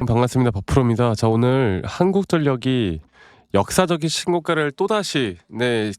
반갑습니다. 박프로입니다. 자, 오늘 한국전력이 역사적인 신고가를 또다시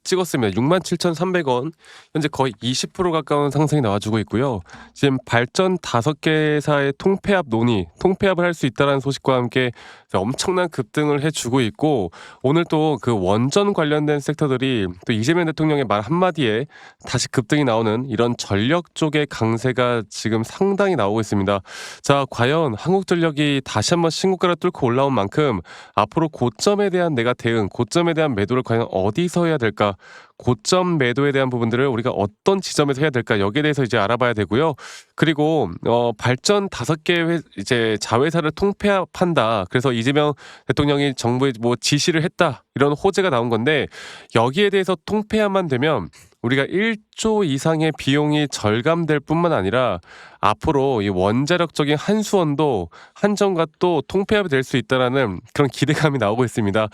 찍었습니다. 67,300원. 현재 거의 20% 가까운 상승이 나와주고 있고요. 지금 발전 5개사의 통폐합 논의, 통폐합을 할 수 있다는 소식과 함께 엄청난 급등을 해주고 있고, 오늘 또 그 원전 관련된 섹터들이 또 이재명 대통령의 말 한마디에 다시 급등이 나오는 이런 전력 쪽의 강세가 지금 상당히 나오고 있습니다. 자, 과연 한국전력이 다시 한번 신고가를 뚫고 올라온 만큼 앞으로 고점에 대한 내가 대응, 고점에 대한 매도를 과연 어디서 해야 될까? 고점 매도에 대한 부분들을 우리가 어떤 지점에서 해야 될까? 여기에 대해서 이제 알아봐야 되고요. 그리고 발전 5개 이제 자회사를 통폐합한다. 그래서 이재명 대통령이 정부에 뭐 지시를 했다. 이런 호재가 나온 건데, 여기에 대해서 통폐합만 되면 우리가 1조 이상의 비용이 절감될 뿐만 아니라 앞으로 이 원자력적인 한수원도 한전과 또 통폐합이 될 수 있다라는 그런 기대감이 나오고 있습니다.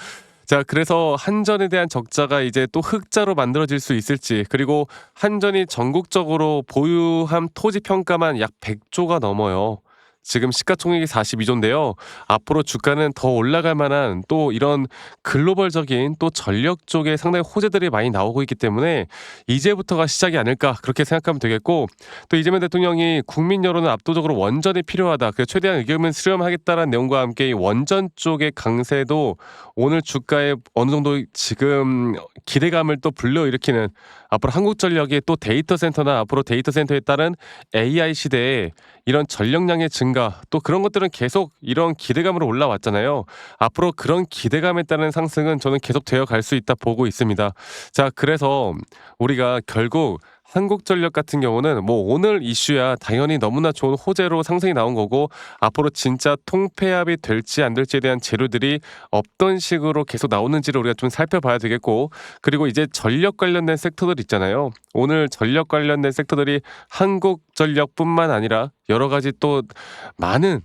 자, 그래서 한전에 대한 적자가 이제 또 흑자로 만들어질 수 있을지, 그리고 한전이 전국적으로 보유한 토지 평가만 약 100조가 넘어요. 지금 시가총액이 42조인데요. 앞으로 주가는 더 올라갈 만한 또 이런 글로벌적인 또 전력 쪽에 상당히 호재들이 많이 나오고 있기 때문에 이제부터가 시작이 아닐까, 그렇게 생각하면 되겠고, 또 이재명 대통령이 국민 여론은 압도적으로 원전이 필요하다, 그래서 최대한 의견을 수렴하겠다는 내용과 함께 이 원전 쪽의 강세도 오늘 주가에 어느 정도 지금 기대감을 또 불러일으키는, 앞으로 한국전력이 또 데이터 센터나 앞으로 데이터 센터에 따른 AI 시대에 이런 전력량의 증가, 또 그런 것들은 계속 이런 기대감으로 올라왔잖아요. 앞으로 그런 기대감에 따른 상승은 저는 계속 되어 갈 수 있다 보고 있습니다. 자, 그래서 우리가 결국 한국전력 같은 경우는 뭐 오늘 이슈야 당연히 너무나 좋은 호재로 상승이 나온 거고, 앞으로 진짜 통폐합이 될지 안 될지에 대한 재료들이 어떤 식으로 계속 나오는지를 우리가 좀 살펴봐야 되겠고, 그리고 이제 전력 관련된 섹터들 있잖아요. 오늘 전력 관련된 섹터들이 한국전력뿐만 아니라 여러 가지 또 많은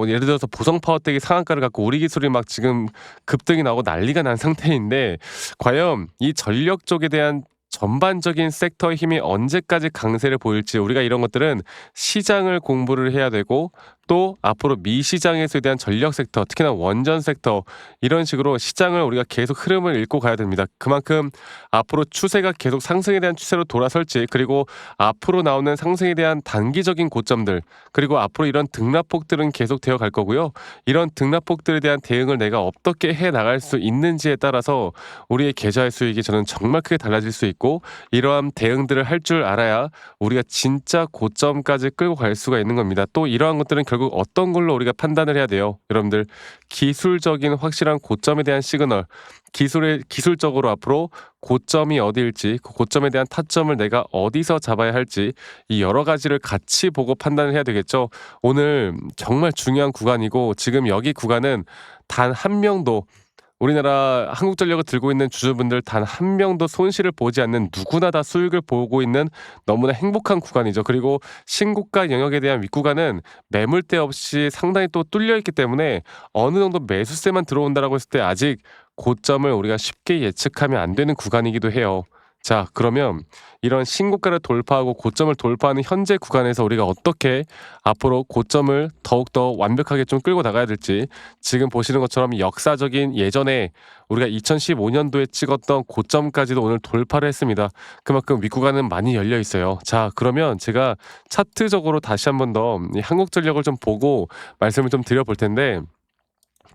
예를 들어서 보성파워텍이 상한가를 갖고 우리 기술이 막 지금 급등이 나오고 난리가 난 상태인데, 과연 이 전력 쪽에 대한 전반적인 섹터의 힘이 언제까지 강세를 보일지, 우리가 이런 것들은 시장을 공부를 해야 되고, 또 앞으로 미시장에서에 대한 전력 섹터, 특히나 원전 섹터, 이런 식으로 시장을 우리가 계속 흐름을 읽고 가야 됩니다. 그만큼 앞으로 추세가 계속 상승에 대한 추세로 돌아설지, 그리고 앞으로 나오는 상승에 대한 단기적인 고점들, 그리고 앞으로 이런 등락폭들은 계속 되어 갈 거고요. 이런 등락폭들에 대한 대응을 내가 어떻게 해 나갈 수 있는지에 따라서 우리의 계좌의 수익이 저는 정말 크게 달라질 수 있고, 이러한 대응들을 할 줄 알아야 우리가 진짜 고점까지 끌고 갈 수가 있는 겁니다. 또 이러한 것들은 결국 어떤 걸로 우리가 판단을 해야 돼요. 여러분들, 기술적인 확실한 고점에 대한 시그널, 기술적으로 앞으로 고점이 어디일지, 그 고점에 대한 타점을 내가 어디서 잡아야 할지, 이 여러 가지를 같이 보고 판단을 해야 되겠죠. 오늘 정말 중요한 구간이고, 지금 여기 구간은 단 한 명도, 우리나라 한국전력을 들고 있는 주주분들 단 한 명도 손실을 보지 않는, 누구나 다 수익을 보고 있는 너무나 행복한 구간이죠. 그리고 신고가 영역에 대한 윗구간은 매물대 없이 상당히 또 뚫려 있기 때문에 어느 정도 매수세만 들어온다라고 했을 때 아직 고점을 우리가 쉽게 예측하면 안 되는 구간이기도 해요. 자, 그러면 이런 신고가를 돌파하고 고점을 돌파하는 현재 구간에서 우리가 어떻게 앞으로 고점을 더욱더 완벽하게 좀 끌고 나가야 될지, 지금 보시는 것처럼 역사적인, 예전에 우리가 2015년도에 찍었던 고점까지도 오늘 돌파를 했습니다. 그만큼 윗구간은 많이 열려 있어요. 자, 그러면 제가 차트적으로 다시 한번 더 이 한국전력을 좀 보고 말씀을 좀 드려볼 텐데,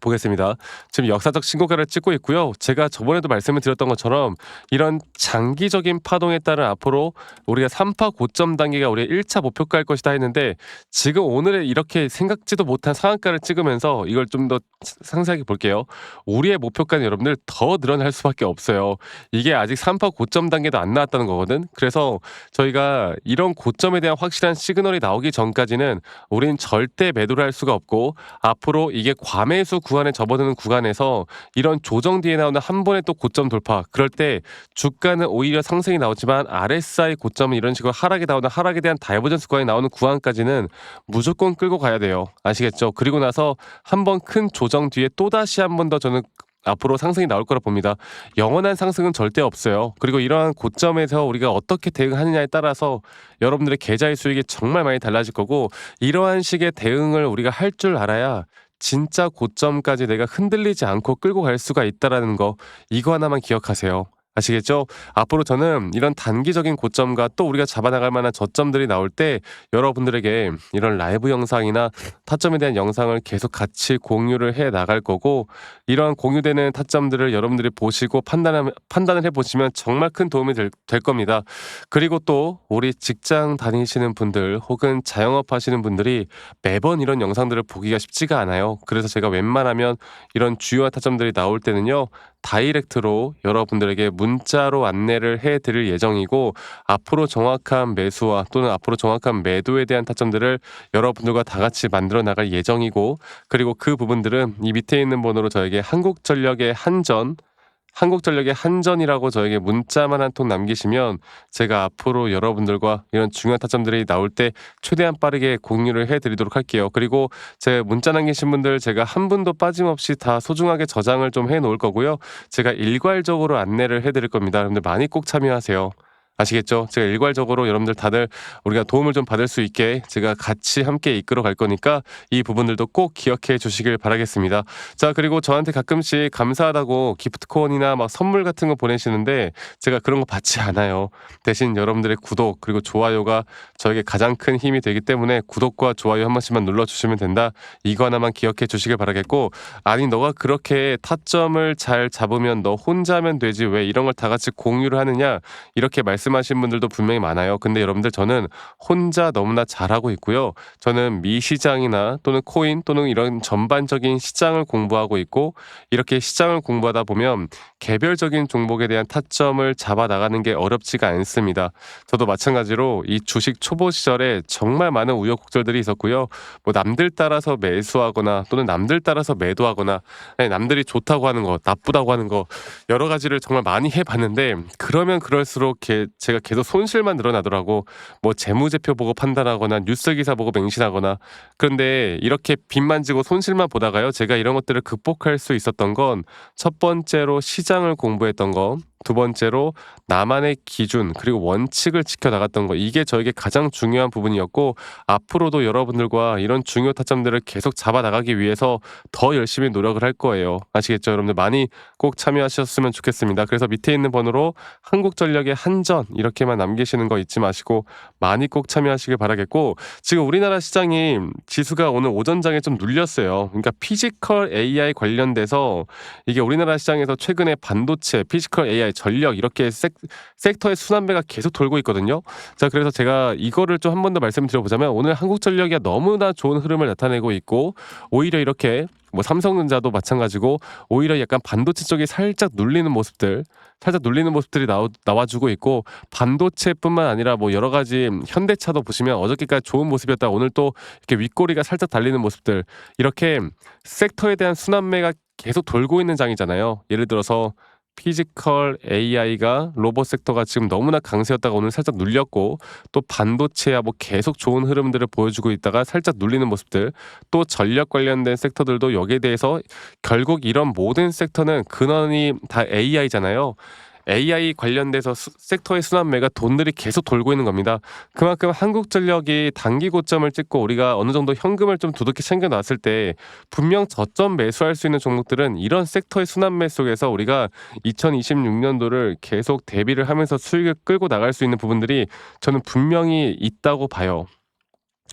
보겠습니다. 지금 역사적 신고가를 찍고 있고요. 제가 저번에도 말씀을 드렸던 것처럼 이런 장기적인 파동에 따른 앞으로 우리가 3파 고점 단계가 우리의 1차 목표가일 것이다 했는데, 지금 오늘에 이렇게 생각지도 못한 상한가를 찍으면서 이걸 좀 더 상세하게 볼게요. 우리의 목표가는 여러분들 더 늘어날 수밖에 없어요. 이게 아직 3파 고점 단계도 안 나왔다는 거거든. 그래서 저희가 이런 고점에 대한 확실한 시그널이 나오기 전까지는 우린 절대 매도를 할 수가 없고, 앞으로 이게 과매수 구간에 접어드는 구간에서 이런 조정 뒤에 나오는 한 번의 또 고점 돌파, 그럴 때 주가는 오히려 상승이 나오지만 RSI 고점은 이런 식으로 하락이 나오는, 하락에 대한 다이버전스 구간이 나오는 구간까지는 무조건 끌고 가야 돼요. 아시겠죠? 그리고 나서 한 번 큰 조정 뒤에 또다시 한 번 더 저는 앞으로 상승이 나올 거라 봅니다. 영원한 상승은 절대 없어요. 그리고 이러한 고점에서 우리가 어떻게 대응하느냐에 따라서 여러분들의 계좌의 수익이 정말 많이 달라질 거고, 이러한 식의 대응을 우리가 할 줄 알아야 진짜 고점까지 내가 흔들리지 않고 끌고 갈 수가 있다라는 거, 이거 하나만 기억하세요. 아시겠죠? 앞으로 저는 이런 단기적인 고점과 또 우리가 잡아나갈 만한 저점들이 나올 때 여러분들에게 이런 라이브 영상이나 타점에 대한 영상을 계속 같이 공유를 해 나갈 거고, 이러한 공유되는 타점들을 여러분들이 보시고 판단을 해보시면 정말 큰 도움이 될 겁니다. 그리고 또 우리 직장 다니시는 분들 혹은 자영업 하시는 분들이 매번 이런 영상들을 보기가 쉽지가 않아요. 그래서 제가 웬만하면 이런 주요한 타점들이 나올 때는요, 다이렉트로 여러분들에게 문자로 안내를 해 드릴 예정이고, 앞으로 정확한 매수와 또는 앞으로 정확한 매도에 대한 타점들을 여러분들과 다 같이 만들어 나갈 예정이고, 그리고 그 부분들은 이 밑에 있는 번호로 저에게 한국전력의 한전이라고 저에게 문자만 한 통 남기시면 제가 앞으로 여러분들과 이런 중요한 타점들이 나올 때 최대한 빠르게 공유를 해드리도록 할게요. 그리고 제 문자 남기신 분들 제가 한 분도 빠짐없이 다 소중하게 저장을 좀 해놓을 거고요. 제가 일괄적으로 안내를 해드릴 겁니다. 여러분들 많이 꼭 참여하세요. 아시겠죠? 제가 일괄적으로 여러분들 다들 우리가 도움을 좀 받을 수 있게 제가 같이 함께 이끌어 갈 거니까 이 부분들도 꼭 기억해 주시길 바라겠습니다. 자, 그리고 저한테 가끔씩 감사하다고 기프트콘이나 막 선물 같은 거 보내시는데 제가 그런 거 받지 않아요. 대신 여러분들의 구독 그리고 좋아요가 저에게 가장 큰 힘이 되기 때문에 구독과 좋아요 한 번씩만 눌러주시면 된다. 이거 하나만 기억해 주시길 바라겠고, 아니 너가 그렇게 타점을 잘 잡으면 너 혼자 하면 되지 왜 이런 걸 다 같이 공유를 하느냐, 이렇게 말씀하신 분들도 분명히 많아요. 근데 여러분들 저는 혼자 너무나 잘하고 있고요. 저는 미시장이나 또는 코인 또는 이런 전반적인 시장을 공부하고 있고, 이렇게 시장을 공부하다 보면 개별적인 종목에 대한 타점을 잡아 나가는 게 어렵지가 않습니다. 저도 마찬가지로 이 주식 초보 시절에 정말 많은 우여곡절들이 있었고요. 뭐 남들 따라서 매수하거나 또는 남들 따라서 매도하거나, 아니, 남들이 좋다고 하는 거 나쁘다고 하는 거 여러 가지를 정말 많이 해봤는데, 그러면 그럴수록 제가 계속 손실만 늘어나더라고. 뭐 재무제표 보고 판단하거나 뉴스 기사 보고 맹신하거나. 그런데 이렇게 빚만 지고 손실만 보다가요, 제가 이런 것들을 극복할 수 있었던 건 첫 번째로 시장을 공부했던 거, 두 번째로 나만의 기준 그리고 원칙을 지켜나갔던 거, 이게 저에게 가장 중요한 부분이었고, 앞으로도 여러분들과 이런 중요 타점들을 계속 잡아나가기 위해서 더 열심히 노력을 할 거예요. 아시겠죠? 여러분들 많이 꼭 참여하셨으면 좋겠습니다. 그래서 밑에 있는 번호로 한국전력의 한전 이렇게만 남기시는 거 잊지 마시고 많이 꼭 참여하시길 바라겠고, 지금 우리나라 시장이 지수가 오늘 오전장에 좀 눌렸어요. 그러니까 피지컬 AI 관련돼서 이게 우리나라 시장에서 최근에 반도체, 피지컬 AI, 전력 이렇게 섹터의 순환매가 계속 돌고 있거든요. 자, 그래서 제가 이거를 좀 한 번 더 말씀을 드려보자면, 오늘 한국전력이 너무나 좋은 흐름을 나타내고 있고, 오히려 이렇게 뭐 삼성전자도 마찬가지고 오히려 약간 반도체 쪽이 살짝 눌리는 모습들이 나와주고 있고, 반도체뿐만 아니라 뭐 여러 가지 현대차도 보시면 어저께까지 좋은 모습이었다 오늘 또 이렇게 윗꼬리가 살짝 달리는 모습들, 이렇게 섹터에 대한 순환매가 계속 돌고 있는 장이잖아요. 예를 들어서 피지컬 AI가 로봇 섹터가 지금 너무나 강세였다가 오늘 살짝 눌렸고, 또 반도체야 뭐 계속 좋은 흐름들을 보여주고 있다가 살짝 눌리는 모습들, 또 전력 관련된 섹터들도 여기에 대해서 결국 이런 모든 섹터는 근원이 다 AI잖아요. AI 관련돼서 섹터의 순환매가 돈들이 계속 돌고 있는 겁니다. 그만큼 한국전력이 단기 고점을 찍고 우리가 어느 정도 현금을 좀 두둑히 챙겨놨을 때 분명 저점 매수할 수 있는 종목들은 이런 섹터의 순환매 속에서 우리가 2026년도를 계속 대비를 하면서 수익을 끌고 나갈 수 있는 부분들이 저는 분명히 있다고 봐요.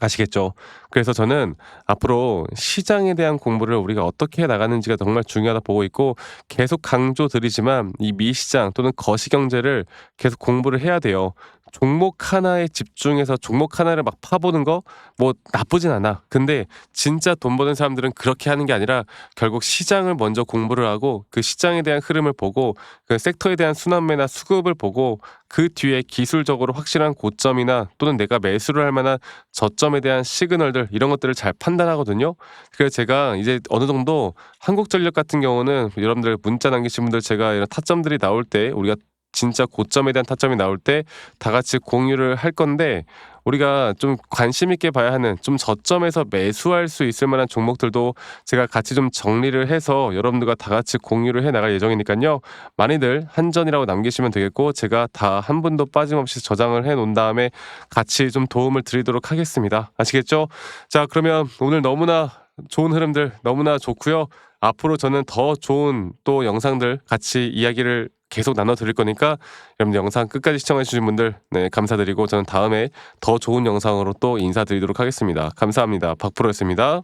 아시겠죠? 그래서 저는 앞으로 시장에 대한 공부를 우리가 어떻게 해 나가는지가 정말 중요하다 보고 있고, 계속 강조드리지만 이 미시장 또는 거시경제를 계속 공부를 해야 돼요. 종목 하나에 집중해서 종목 하나를 막 파보는 거 뭐 나쁘진 않아. 근데 진짜 돈 버는 사람들은 그렇게 하는 게 아니라 결국 시장을 먼저 공부를 하고 그 시장에 대한 흐름을 보고 그 섹터에 대한 순환매나 수급을 보고 그 뒤에 기술적으로 확실한 고점이나 또는 내가 매수를 할 만한 저점에 대한 시그널들, 이런 것들을 잘 판단하거든요. 그래서 제가 이제 어느 정도 한국전력 같은 경우는 여러분들 문자 남기신 분들 제가 이런 타점들이 나올 때, 우리가 진짜 고점에 대한 타점이 나올 때 다 같이 공유를 할 건데, 우리가 좀 관심 있게 봐야 하는 좀 저점에서 매수할 수 있을 만한 종목들도 제가 같이 좀 정리를 해서 여러분들과 다 같이 공유를 해 나갈 예정이니까요. 많이들 한전이라고 남기시면 되겠고, 제가 다 한 분도 빠짐없이 저장을 해 놓은 다음에 같이 좀 도움을 드리도록 하겠습니다. 아시겠죠? 자, 그러면 오늘 너무나 좋은 흐름들 너무나 좋고요. 앞으로 저는 더 좋은 또 영상들 같이 이야기를 계속 나눠 드릴 거니까 여러분들 영상 끝까지 시청해 주신 분들 네, 감사드리고 저는 다음에 더 좋은 영상으로 또 인사드리도록 하겠습니다. 감사합니다. 박프로였습니다.